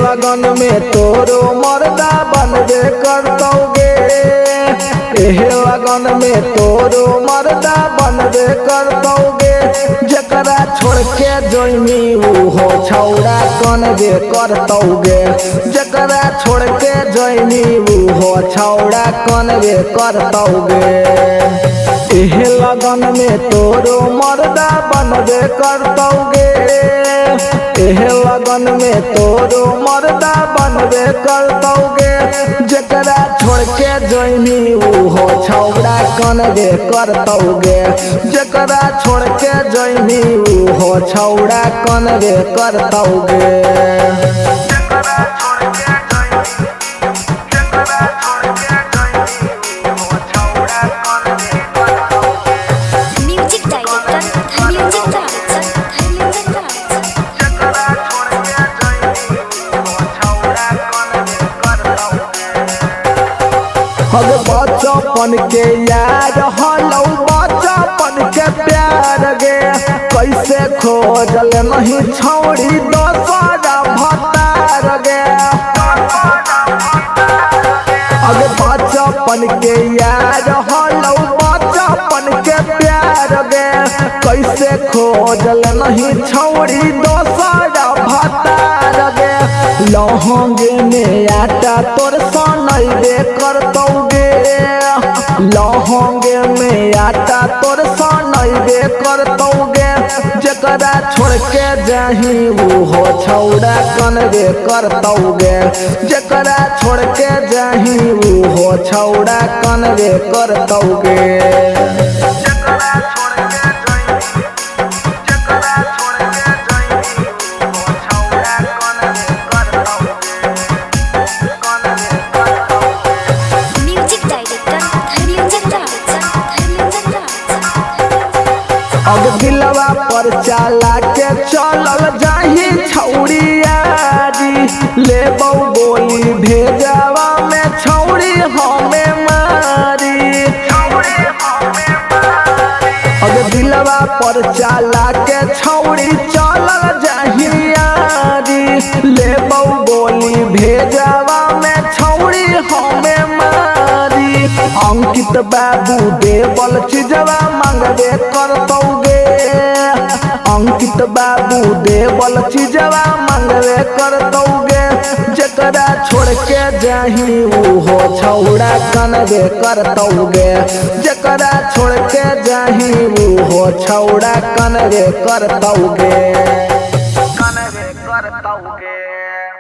लगन में तोरो मर्दा बनबे करतौगे। लगन में तोरो मर्दा बनबे करतौगे। जकरा छोड़ के जोइनी वो छौड़ा कनबे करतौगे। जकरा छोड़ के जोइनी वो छौड़ा कनबे करतौगे। लगन में तोरो मर्दा बनबे करतौगे। लगन में तोरो मर्दा बनबे करतौगे। जकरा छोड़ के जोइनी वो छौड़ा कनबे करतौगे। जकरा छोड़ के जोइनी वो छौड़ा कनबे करतौगे। बचपन के यार हलौ बचपन के प्यार गे। कैसे खोजल नहीं छौड़ी दोसरा भतार गे। अगे बचपन के यार हलौ बचपन के प्यार गे। कैसे खोजल नहीं छौड़ी दोसरा भतार गे। लहंगे में आटा तोर सनैबे करतौगे। लहंगे में आटा तोर सनैबे करतौगे। जकरा छोड़ के जाही वो छौड़ा कनबे करतौगे। जकरा छोड़ के जाही वो छौड़ा कनबे करतौगे। अब दिलवा पर चला के चलल जाही छौड़ियारी। लेबौ गोली भेजवा में छौड़ी हमें मारी। अब दिलवा पर चला के छौड़ी चलल जाही यारी। लेबौ गोली भेजवा में छौड़ी हमें मारी। अंकित बाबू देवल चीजवा मांगबे करतौगे। अंकित बाबू देवल चीजवा मांगबे करतौगे। जकरा छोड़ के जाही वो छौड़ा कनबे करतौगे। जकरा छोड़ के जाही वो छौड़ा कनबे करतौगे।